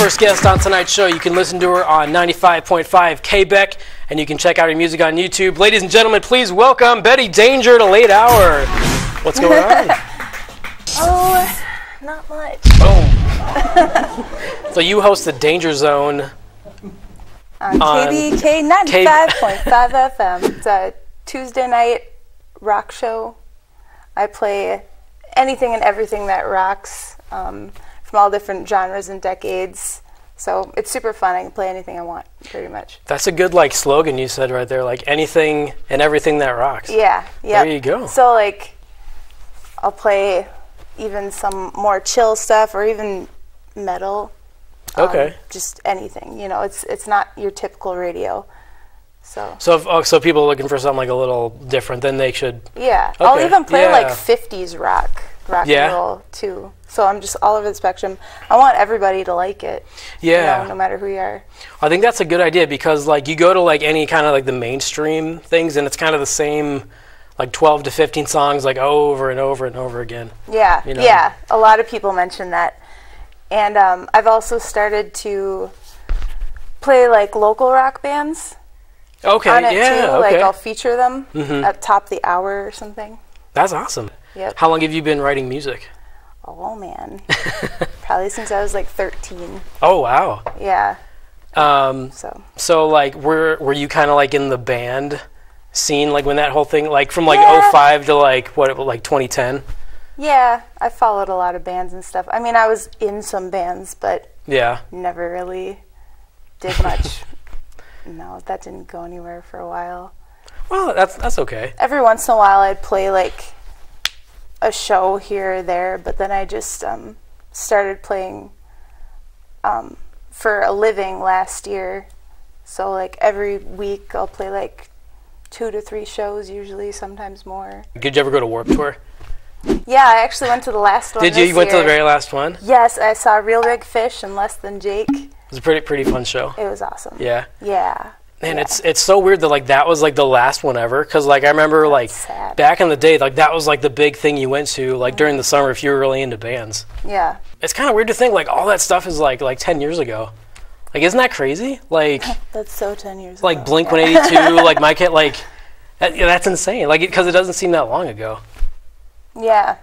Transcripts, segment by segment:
first guest on tonight's show. You can listen to her on 95.5 Quebec, and you can check out her music on YouTube. Ladies and gentlemen, please welcome Betty Danger to Late Hour. What's going on? Oh, not much. Oh. So you host the Danger Zone on KBK 95.5 FM. It's a Tuesday night rock show. I play anything and everything that rocks, from all different genres and decades. So it's super fun. I can play anything I want, pretty much. That's a good slogan you said right there, anything and everything that rocks. Yeah, yeah. There you go. So I'll play even some more chill stuff or even metal. Okay. Just anything, it's not your typical radio. So people looking for something a little different, then they should. Yeah, okay. I'll even play 50s rock and roll too. So I'm just all over the spectrum. I want everybody to like it. Yeah. No matter who you are. I think that's a good idea because you go to any kind of the mainstream things and it's kind of the same 12 to 15 songs over and over and over again. Yeah. Yeah. A lot of people mention that. And I've also started to play local rock bands. Okay, on it yeah, too. Okay. I'll feature them at top of the hour or something. That's awesome. Yep. How long have you been writing music? Oh man, probably since I was 13. Oh wow. Yeah. So were you kind of in the band scene when that whole thing from 05 to 2010? Yeah, I followed a lot of bands and stuff. I mean, I was in some bands, but never really did much. No, that didn't go anywhere for a while. Well, that's okay. Every once in a while, I'd play a show here or there, but then I just started playing for a living last year. So every week, I'll play 2 to 3 shows, usually, sometimes more. Did you ever go to Warped Tour? Yeah, I actually went to the last one. Did you? You went to the very last one? Yes, I saw Real Big Fish and Less Than Jake. It was a pretty fun show. It was awesome. Yeah. Yeah. Man, it's so weird that that was the last one ever, because I remember back in the day that was the big thing you went to during the summer if you were really into bands. Yeah. It's kind of weird to think all that stuff is like 10 years ago. Isn't that crazy? That's so 10 years ago. Blink 182, My Kid, that's insane. Because it doesn't seem that long ago. Yeah.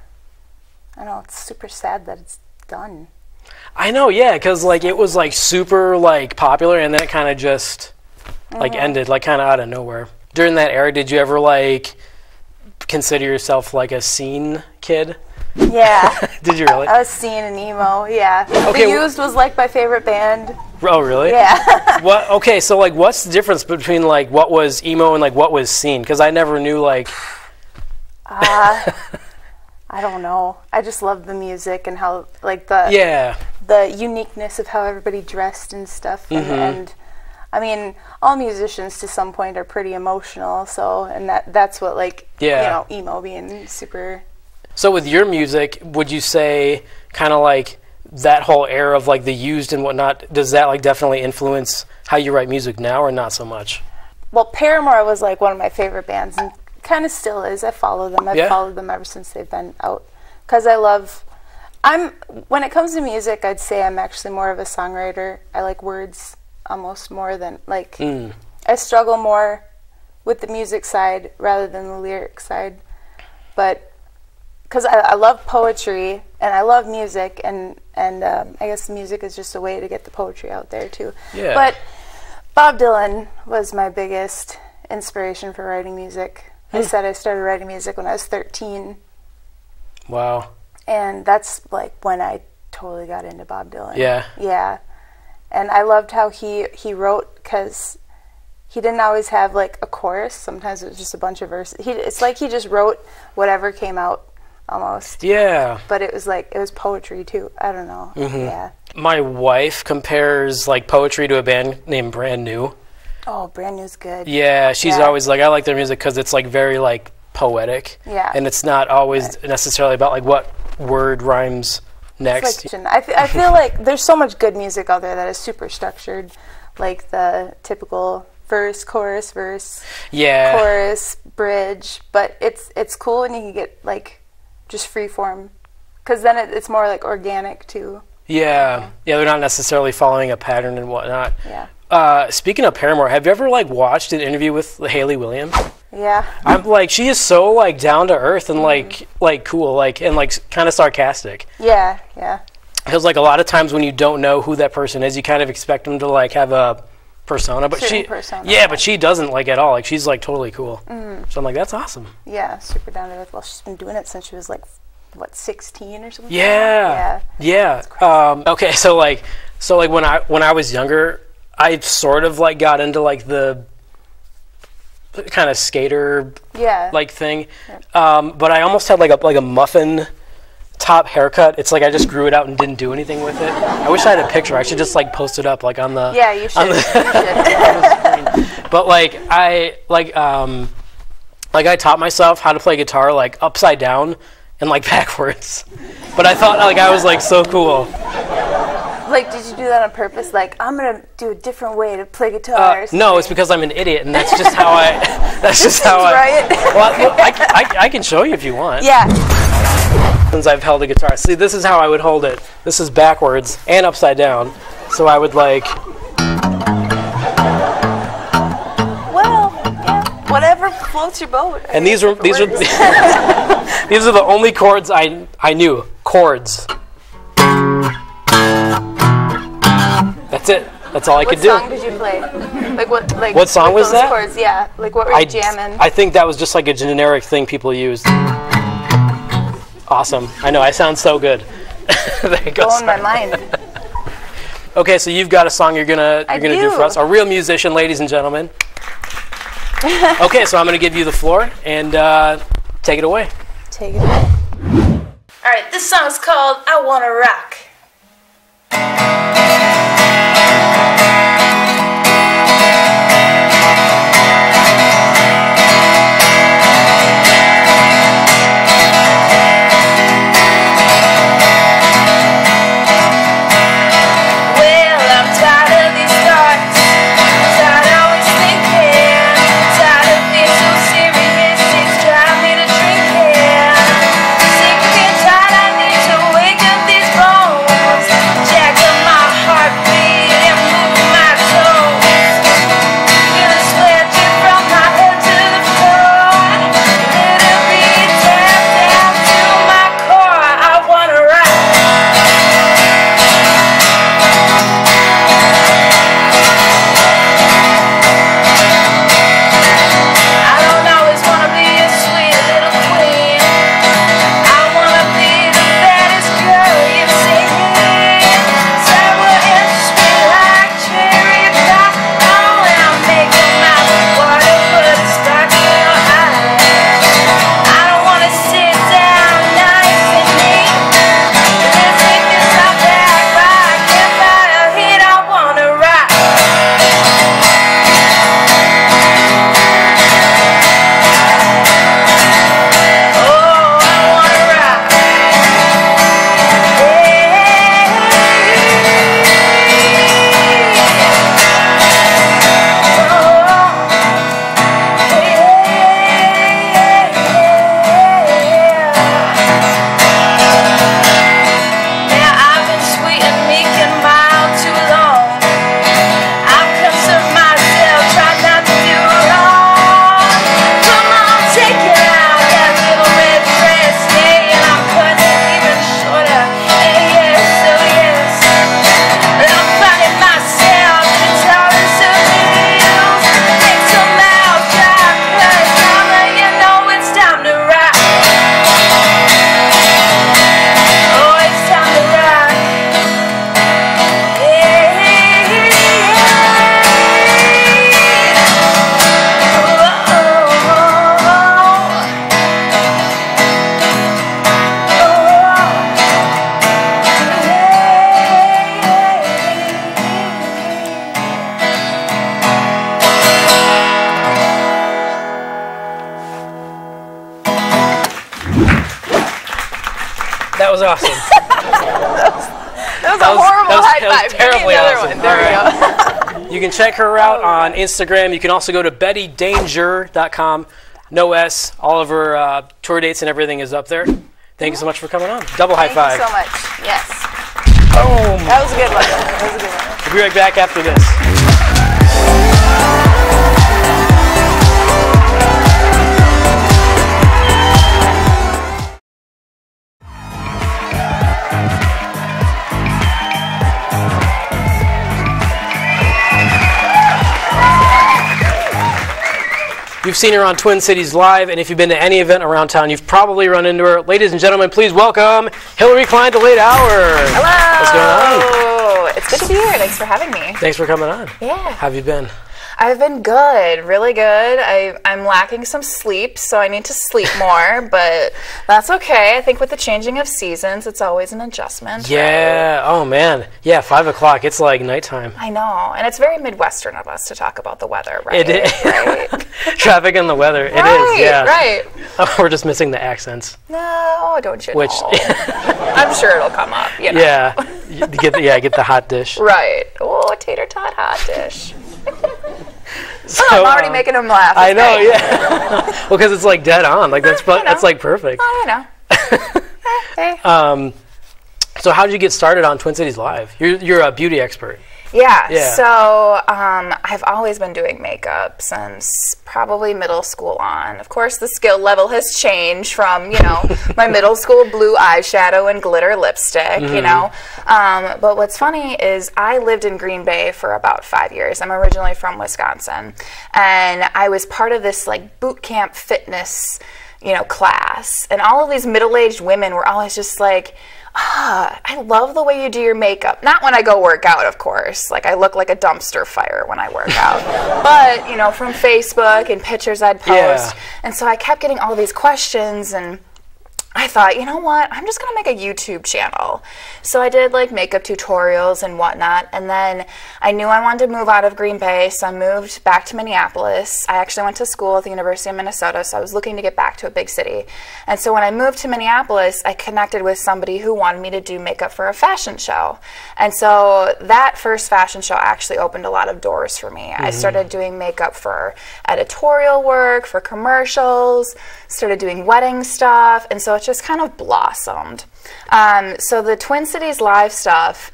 I know, it's super sad that it's done. I know, yeah, because it was super popular, and then it kind of just ended kind of out of nowhere. During that era, did you ever consider yourself a scene kid? Yeah. Did you really? I was scene and emo. Yeah. Okay. The Used was my favorite band. Oh, really? Yeah. What? Okay, so what's the difference between what was emo and what was scene? Because I never knew I don't know. I just loved the music and how the uniqueness of how everybody dressed and stuff. And I mean, all musicians to some point are pretty emotional. So that's what emo being super. So with your music, would you say kind of that whole era of the Used and whatnot? Does that definitely influence how you write music now, or not so much? Well, Paramore was one of my favorite bands, and kind of still is. I follow them. I've followed them ever since they've been out, because when it comes to music, I'd say I'm actually more of a songwriter. I like words almost more than I struggle more with the music side rather than the lyric side, but because I love poetry and I love music, and I guess music is just a way to get the poetry out there too. Yeah. But Bob Dylan was my biggest inspiration for writing music. I said I started writing music when I was 13. Wow. And that's when I totally got into Bob Dylan. Yeah. Yeah. And I loved how he wrote, because he didn't always have a chorus. Sometimes it was just a bunch of verses. It's he just wrote whatever came out almost. Yeah. But it was it was poetry too. I don't know. Yeah. My wife compares poetry to a band named Brand New. Oh, Brand New's good. Yeah, she's always I like their music because it's very poetic. Yeah. And it's not always necessarily about what word rhymes next. I feel there's so much good music out there that is super structured, the typical verse, chorus, verse, chorus, bridge. But it's cool when you can get just free form, because then it's more organic too. Yeah, they're not necessarily following a pattern and whatnot. Yeah. Speaking of Paramore, have you ever like watched an interview with Haley Williams? Yeah. I'm like, she is so like down to earth and like cool, like and like kind of sarcastic. Yeah. Because like a lot of times when you don't know who that person is, you kind of expect them to like have a persona, but but she doesn't like at all. Like she's like totally cool. So I'm like, that's awesome. Yeah, super down to earth. Well, she's been doing it since she was like, what, 16 or something? Yeah. Okay, so like when I was younger, I sort of like got into like the kind of skater like thing, but I almost had like a muffin top haircut. It's like I just grew it out and didn't do anything with it. I wish I had a picture. I should just like post it up like on the you should. You should. But like I taught myself how to play guitar like upside down and like backwards. But I thought like I was like so cool. Like, did you do that on purpose? Like, I'm gonna do a different way to play guitar. No, it's because I'm an idiot, and that's just how I. That's just how I. Right? Well, I can show you if you want. Yeah. Since I've held a guitar, see, this is how I would hold it. This is backwards and upside down, so I would like. Well, yeah, whatever floats your boat. And these are these are the only chords I knew. Chords. That's it. That's all I could do. What song did you play? What song was that? Chords? Yeah. Like what were you jamming? I think that was just like a generic thing people used. Awesome. I know. I sound so good. There you go. Blowing my mind. Okay, so you've got a song you're gonna do for us. A real musician, ladies and gentlemen. Okay, so I'm gonna give you the floor and take it away. Take it away. All right. This song's called "I Wanna Rock." That was awesome. that was a horrible high five. Terribly awesome. One. There we go. You can check her out on Instagram. You can also go to bettydanger.com. No S. All of her tour dates and everything is up there. Thank you so much for coming on. Double high five. Thank you so much. Yes. Boom. That was a good one. That was a good one. We'll be right back after this. You've seen her on Twin Cities Live, and if you've been to any event around town, you've probably run into her. Ladies and gentlemen, please welcome Hilary Kline to Late Hour. Hello. What's going on? It's good to be here. Thanks for having me. Thanks for coming on. Yeah. How have you been? I've been good, really good. I'm lacking some sleep, so I need to sleep more, but that's okay. I think with the changing of seasons, it's always an adjustment. Yeah. Right? Oh, man. Yeah, 5 o'clock. It's like nighttime. I know. And it's very Midwestern of us to talk about the weather, right? It is. Right? Traffic and the weather. It Right, is, yeah. Right. Oh, we're just missing the accents. No, don't you Which, know? I'm sure it'll come up, you know. Yeah. Get the hot dish. Right. Oh, a tater tot hot dish. So, I'm already making them laugh. I know, yeah. Well, because it's like dead on. Like that's like perfect. Oh, you know. Hey. So how did you get started on Twin Cities Live? You're a beauty expert. Yeah. So I've always been doing makeup since probably middle school on. Of course, the skill level has changed from, my middle school blue eyeshadow and glitter lipstick, But what's funny is I lived in Green Bay for about 5 years. I'm originally from Wisconsin. And I was part of this like boot camp fitness, class. And all of these middle-aged women were always just like, I love the way you do your makeup. Not when I go work out, of course. Like, I look like a dumpster fire when I work out. But, from Facebook and pictures I'd post. Yeah. And so I kept getting all these questions, and I thought, you know what? I'm just going to make a YouTube channel. So I did, like, makeup tutorials and whatnot. And then I knew I wanted to move out of Green Bay, so I moved back to Minneapolis. I actually went to school at the University of Minnesota, so I was looking to get back to a big city. And so when I moved to Minneapolis, I connected with somebody who wanted me to do makeup for a fashion show. And so that first fashion show actually opened a lot of doors for me. I started doing makeup for editorial work, for commercials, started doing wedding stuff, and so it just kind of blossomed. So the Twin Cities Live stuff,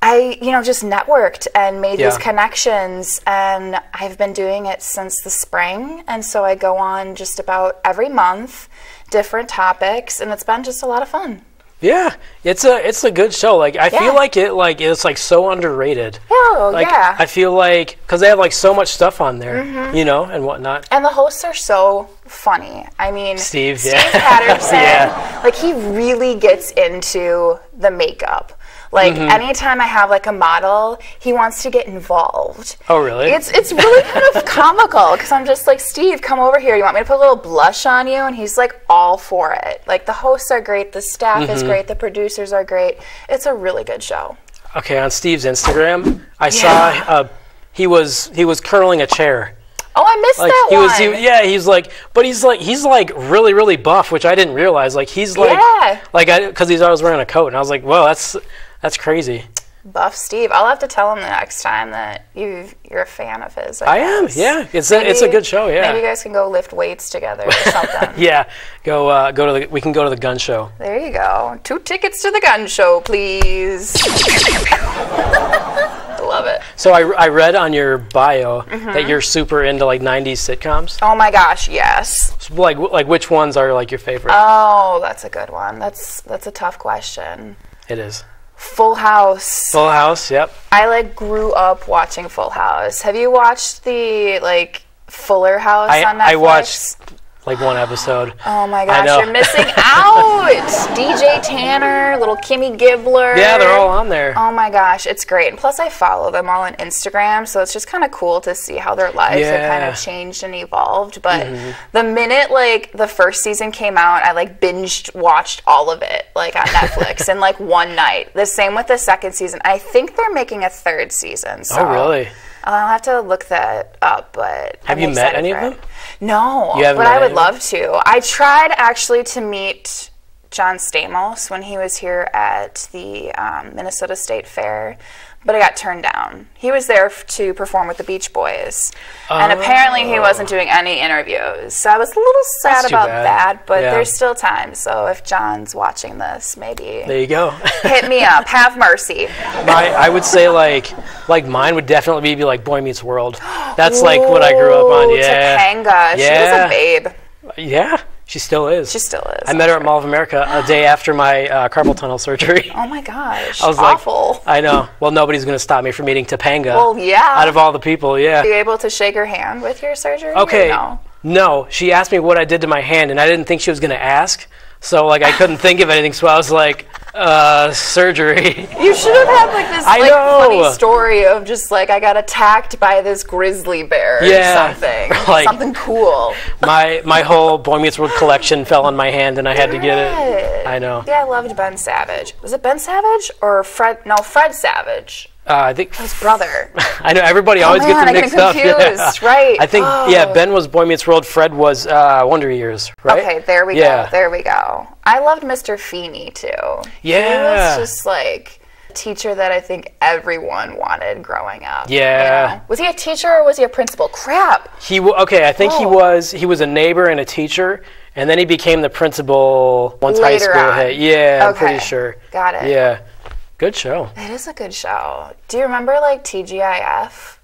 I, just networked and made these connections, and I've been doing it since the spring, and so I go on just about every month, different topics, and it's been just a lot of fun. Yeah, it's a good show. Like I feel like it's like so underrated. Yeah, I feel like because they have like so much stuff on there, and whatnot. And the hosts are so funny. I mean, Steve Patterson, like he really gets into the makeup. Like anytime I have like a model, he wants to get involved. Oh, really? It's really kind of comical because I'm just like, Steve, come over here. You want me to put a little blush on you? And he's like all for it. Like the hosts are great, the staff is great, the producers are great. It's a really good show. Okay, on Steve's Instagram, I saw he was curling a chair. Oh, I missed that one. He's like really, really buff, which I didn't realize. Like he's like because he's always wearing a coat, and I was like, whoa, that's crazy. Buff Steve. I'll have to tell him the next time that you're a fan of his. I am. Yeah, it's a good show. Yeah. Maybe you guys can go lift weights together or something. Yeah. We can go to the gun show. There you go. 2 tickets to the gun show, please. I love it. So I read on your bio that you're super into like 90s sitcoms. Oh my gosh, yes. So like which ones are like your favorite? Oh, that's a good one. That's a tough question. It is. Full House. Full House, yep. I grew up watching Full House. Have you watched the Fuller House on Netflix? I watched like one episode. Oh my gosh, you're missing out. DJ Tanner, little Kimmy Gibbler. Yeah, they're all on there. Oh my gosh, it's great. And plus I follow them all on Instagram, so it's just kind of cool to see how their lives have kind of changed and evolved. But the minute the first season came out, I binged watched all of it on Netflix in one night. The same with the second season. I think they're making a third season. So oh really? I'll have to look that up, but have you met any of them? No, but I would love to. I tried actually to meet John Stamos when he was here at the Minnesota State Fair, but it got turned down. He was there to perform with the Beach Boys, and apparently he wasn't doing any interviews. So I was a little sad about that, but there's still time. So if John's watching this, maybe there you go. hit me up. Have mercy. I would say like mine would definitely be like Boy Meets World. That's like what I grew up on. Yeah, Topanga. She was a babe. Yeah. She still is. She still is. I met her at Mall of America a day after my carpal tunnel surgery. Oh my gosh. I was awful. Like, I know. Well, nobody's going to stop me from meeting Topanga. Well, yeah. Out of all the people, yeah. Were you able to shake her hand with your surgery? Okay. Or no? No. She asked me what I did to my hand, and I didn't think she was going to ask. So, like, I couldn't think of anything, so I was like, surgery. You should have had, like, this funny story of just, like, I got attacked by this grizzly bear or something. Like, something cool. My whole Boy Meets World collection fell on my hand, and I had to get it. I know. Yeah, I loved Ben Savage. Was it Ben Savage or Fred? No, Fred Savage. I think his brother. I know everybody always gets them mixed up. Yeah. Right. I think Ben was Boy Meets World. Fred was Wonder Years. Right. Okay, there we go. There we go. I loved Mr. Feeney too. Yeah. He was just like a teacher that I think everyone wanted growing up. Yeah. You know? Was he a teacher or was he a principal? Crap. I think he was a neighbor and a teacher, and then he became the principal once high school hit. Yeah, I'm pretty sure. Got it. Yeah. Good show. It is a good show. Do you remember like TGIF?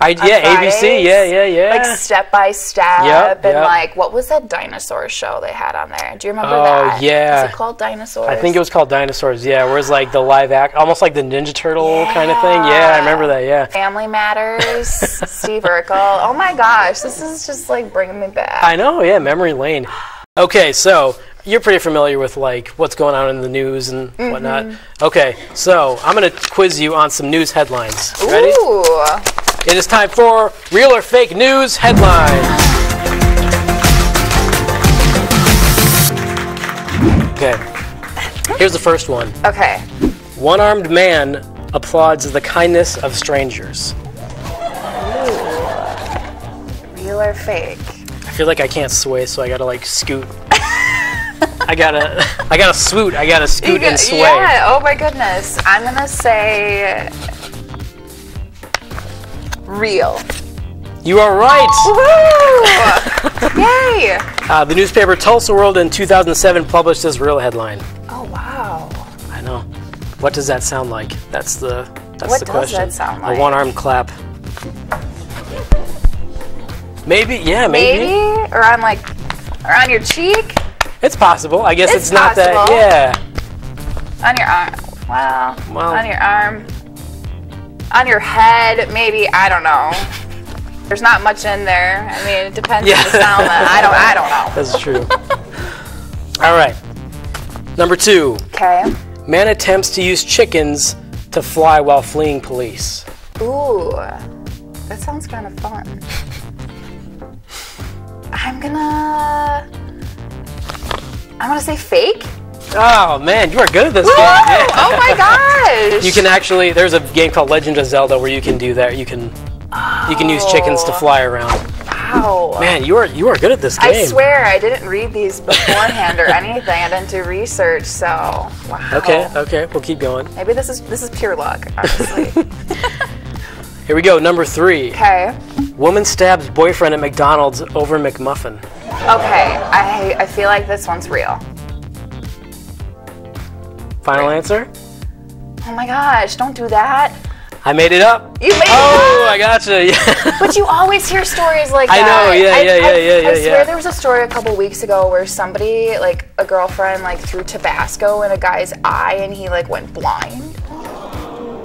ABC. Yeah. Like Step by Step and like what was that dinosaur show they had on there? Do you remember that? Oh yeah. Was it called Dinosaurs? I think it was called Dinosaurs. Yeah, where it's like the live act, almost like the Ninja Turtle kind of thing. Yeah, I remember that. Yeah. Family Matters. Steve Urkel. Oh my gosh, this is just like bringing me back. I know. Yeah, memory lane. Okay, so you're pretty familiar with like what's going on in the news and whatnot. Okay, so I'm gonna quiz you on some news headlines. Ready? Ooh. It is time for Real or Fake News Headlines. Okay, here's the first one. Okay. One-armed man applauds the kindness of strangers. Ooh. Real or fake? I feel like I can't sway, so I gotta like scoot. I gotta swoot. I gotta scoot and sway. Yeah. Oh my goodness. I'm gonna say real. You are right. Woohoo! Yay! The newspaper Tulsa World in 2007 published this real headline. Oh wow. I know. What does that sound like? That's the question. What does that sound like? A one-armed clap. Maybe. Yeah. Maybe. Or on your cheek. It's possible. I guess it's not possible. that. Yeah. On your arm. Well, on your arm. On your head, maybe. I don't know. There's not much in there. I mean, it depends on the sound. I don't know. That's true. All right. Number 2. Okay. Man attempts to use chickens to fly while fleeing police. Ooh, that sounds kind of fun. I'm gonna say fake. Oh man, you are good at this game. Yeah. Oh my gosh! You can actually. There's a game called Legend of Zelda where you can do that. You can use chickens to fly around. Wow. Man, you are good at this game. I swear I didn't read these beforehand or anything. I didn't do research, so wow. Okay, we'll keep going. Maybe this is pure luck, honestly. Here we go. Number 3. Okay. Woman stabs boyfriend at McDonald's over McMuffin. Okay, I feel like this one's real. Final answer? Oh my gosh, don't do that. I made it up. You made it up? Oh, I gotcha. Yeah. But you always hear stories like that. I know, yeah. I swear there was a story a couple weeks ago where somebody, like a girlfriend, like threw Tabasco in a guy's eye and he like went blind.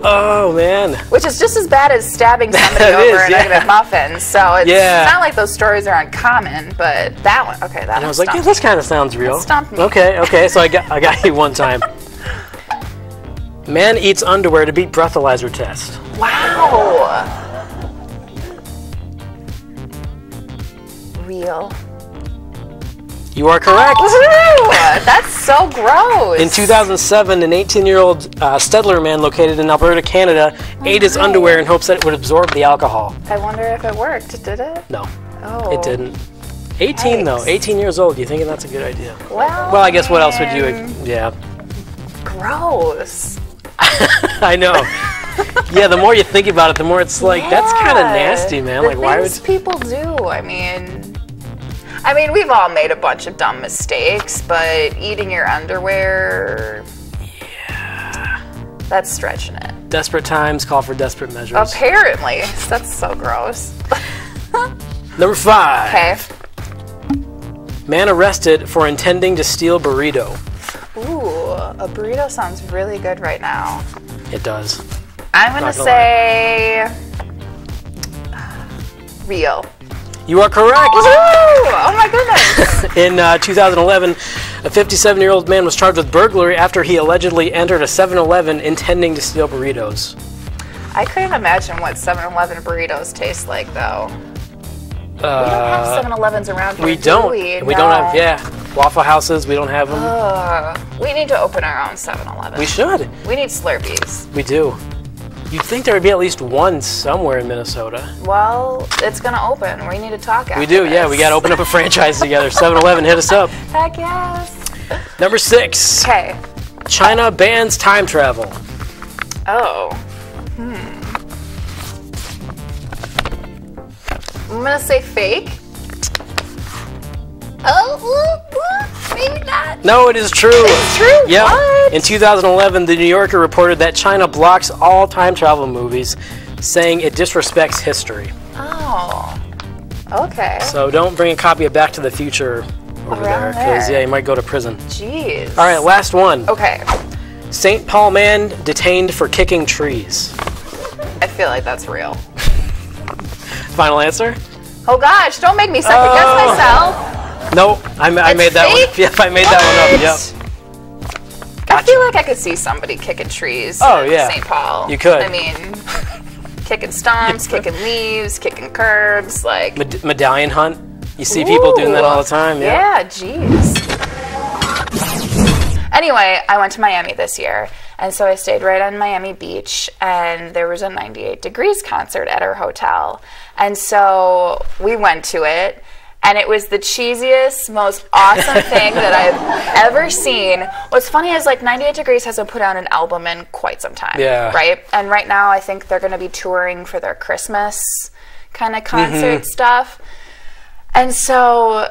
Oh man. Which is just as bad as stabbing somebody over an egg McMuffin. So it's not like those stories are uncommon, but that one, okay, that one. And I was like, yeah, this kind of sounds real. That stumped me. Okay, so I got you one time. Man eats underwear to beat breathalyzer test. Wow. Real. You are correct. Woohoo! That's so gross. In 2007, an 18-year-old Stedler man located in Alberta, Canada, ate his underwear in hopes that it would absorb the alcohol. I wonder if it worked. Did it? No. Oh. It didn't. 18 though. 18 years old. You thinking that's a good idea? Well, I guess what else would you? Yeah. Gross. I know. Yeah, the more you think about it, the more it's like, that's kind of nasty, man. The like, why would people do? I mean, we've all made a bunch of dumb mistakes, but eating your underwear, yeah, that's stretching it. Desperate times call for desperate measures. Apparently. That's so gross. Number 5. Okay. Man arrested for intending to steal burrito. Ooh, a burrito sounds really good right now. It does. I'm gonna say real. You are correct. Woohoo! Oh my goodness. In 2011, a 57-year-old man was charged with burglary after he allegedly entered a 7-Eleven intending to steal burritos. I couldn't imagine what 7-Eleven burritos taste like, though. We don't have 7-Elevens around here, We don't. We don't have, yeah, Waffle Houses. We don't have them. We need to open our own 7-Eleven. We should. We need Slurpees. We do. You'd think there would be at least one somewhere in Minnesota. Well, it's going to open. We need to talk after We do, yeah. We got to open up a franchise together. 7-Eleven, hit us up. Heck yes. Number 6. Okay. China bans time travel. Oh. I'm going to say fake. Oh, maybe not. No, it is true. It's true? Yeah. What? In 2011, the New Yorker reported that China blocks all time travel movies, saying it disrespects history. Oh. Okay. So don't bring a copy of Back to the Future over there, Around because, there. yeah, you might go to prison. Jeez. All right, last one. Okay. St. Paul man detained for kicking trees. I feel like that's real. Final answer? Oh gosh, don't make me second guess myself. Nope, I made that fake? one. Yep, I made that one up. Yep. I feel like I could see somebody kicking trees Oh, in yeah. St. Paul. You could. I mean, kicking stumps, kicking leaves, kicking curbs, like... Medallion hunt. You see people doing that all the time. Yeah. Yeah, jeez. Anyway, I went to Miami this year, and so I stayed right on Miami Beach, and there was a 98 Degrees concert at our hotel. And so we went to it, and it was the cheesiest, most awesome thing that I've ever seen. What's funny is, like, 98 Degrees hasn't put out an album in quite some time, Yeah. right? And right now I think they're going to be touring for their Christmas kind of concert stuff. And so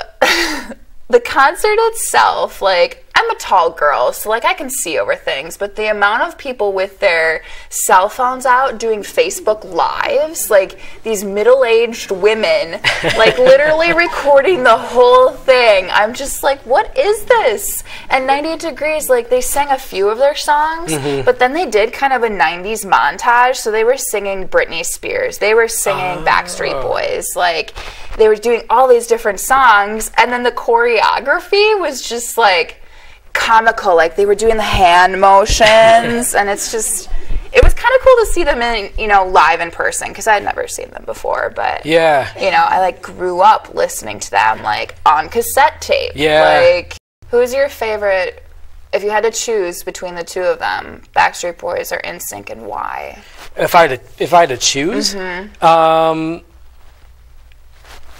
the concert itself, like, I'm a tall girl, so, like, I can see over things, but the amount of people with their cell phones out doing Facebook Lives, like, these middle-aged women, like, literally recording the whole thing, I'm just like, what is this? And 98 Degrees, like, they sang a few of their songs, but then they did kind of a 90s montage, so they were singing Britney Spears, they were singing Backstreet Boys, like, they were doing all these different songs, and then the choreography was just, like, comical, like they were doing the hand motions, and it's just, it was kind of cool to see them in, you know, live in person, because I had never seen them before, but Yeah. you know, I like grew up listening to them like on cassette tape. Yeah. Like, who's your favorite, if you had to choose between the two of them, Backstreet Boys or NSYNC, and why? If I had to choose,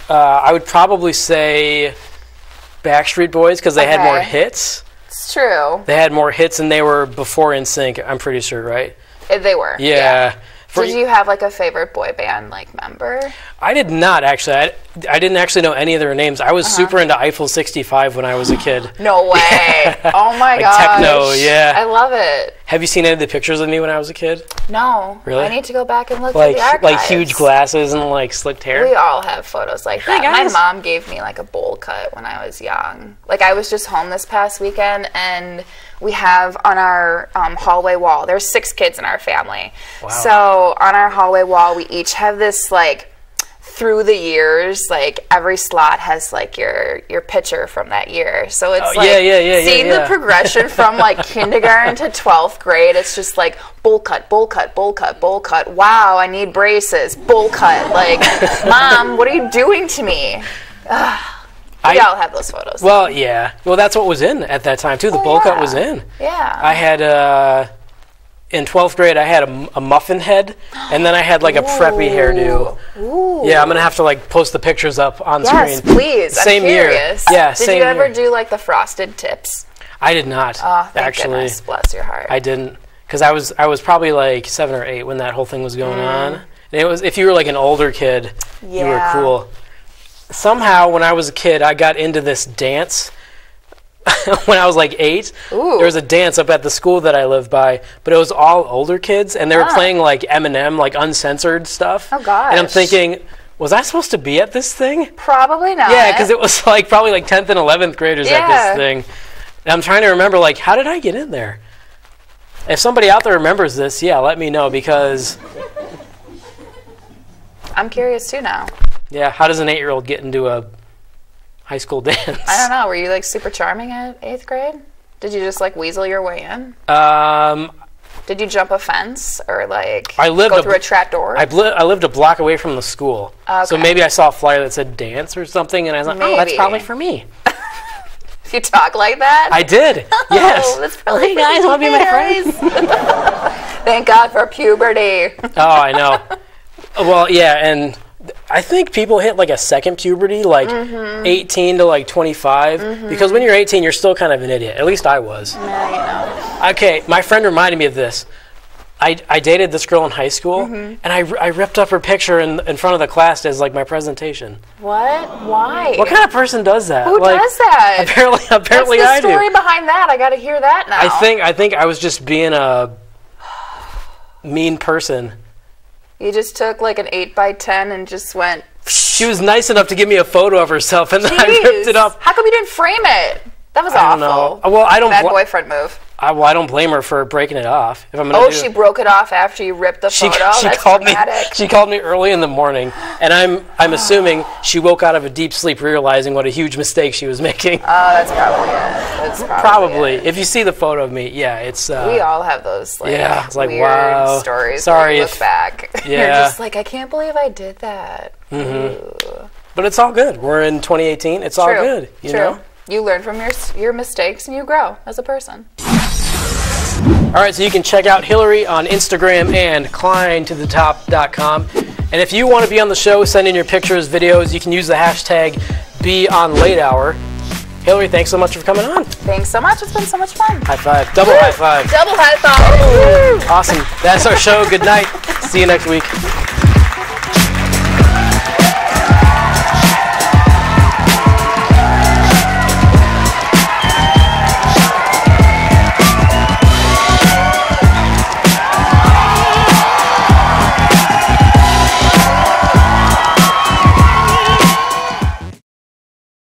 I would probably say Backstreet Boys, because they had more hits. It's true. They had more hits, and they were before NSYNC, I'm pretty sure, right? They were. Yeah. Did you have like a favorite boy band like member? I did not, actually. I didn't actually know any of their names. I was super into Eiffel 65 when I was a kid. No way. Oh my Like gosh. techno, yeah. I love it. Have you seen any of the pictures of me when I was a kid? No. Really? I need to go back and look Like, at the archives. like huge glasses and like slicked hair? We all have photos like that. Hi, guys. My mom gave me like a bowl cut when I was young. Like, I was just home this past weekend, and we have on our hallway wall, there's 6 kids in our family. Wow. So on our hallway wall, we each have this, like, through the years, like, every slot has like your picture from that year. So it's seeing the progression from like kindergarten to 12th grade. It's just like bowl cut, bowl cut, bowl cut, bowl cut. Wow, I need braces. Bowl cut. Like, Mom, what are you doing to me? We all have those photos. Well, yeah. Well, that's what was in at that time too. The bowl cut was in. Yeah. I had in 12th grade, I had a muffin head, and then I had like a preppy hairdo. Ooh. Yeah, I'm gonna have to like post the pictures up on Yes, screen. please. Same I'm year. curious. Yeah, Did same you ever year. do like the frosted tips? I did not. Oh, thank actually. goodness. Bless your heart. I didn't. because I was probably like 7 or 8 when that whole thing was going on. And it was, if you were like an older kid, you were cool. Somehow, when I was a kid, I got into this dance. When I was like 8, there was a dance up at the school that I lived by, but it was all older kids, and they were playing like Eminem, like uncensored stuff. Oh gosh! And I'm thinking, was I supposed to be at this thing? Probably not. Yeah, because it was like probably like 10th and 11th graders at this thing. And I'm trying to remember, like, how did I get in there? If somebody out there remembers this, yeah, let me know, because I'm curious too now. Yeah, how does an 8-year-old get into a high school dance? I don't know. Were you like super charming at 8th grade? Did you just like weasel your way in? Did you jump a fence or like go through a trap door? I lived a block away from the school. Okay. So maybe I saw a flyer that said dance or something, and I was like, oh, that's probably for me. You talk like that? I did. Yes. Oh, that's probably hey guys, want to be my friends? Thank God for puberty. Oh, I know. Well, yeah, and I think people hit like a second puberty, like 18 to like 25, because when you're 18, you're still kind of an idiot. At least I was. Yeah, you know. Okay, my friend reminded me of this. I dated this girl in high school, and I ripped up her picture in front of the class as like my presentation. What? Why? What kind of person does that? Who does that? Apparently I do. What's the story behind that? I got to hear that now. I think I was just being a mean person. You just took like an 8x10 and just went. She was nice enough to give me a photo of herself, and then I ripped it up. How come you didn't frame it? That was awful. I don't know. Well, I don't. Bad boyfriend move. I don't blame her for breaking it off. If I'm gonna she broke it off after you ripped the photo. That's dramatic. She called me early in the morning, and I'm assuming she woke out of a deep sleep, realizing what a huge mistake she was making. Oh, that's probably it. That's probably. If you see the photo of me, yeah, it's. We all have those. Like, it's like weird wow. Stories. Sorry, where you look back. Yeah. You're just like, I can't believe I did that. But it's all good. We're in 2018. It's all good. You know. You learn from your mistakes and you grow as a person. All right, so you can check out Hilary on Instagram and KlineToTheTop.com. And if you want to be on the show, send in your pictures, videos. You can use the hashtag #BeOnLateHour. Hilary, thanks so much for coming on. Thanks so much. It's been so much fun. High five. Double high five. Double high five. Awesome. That's our show. Good night. See you next week.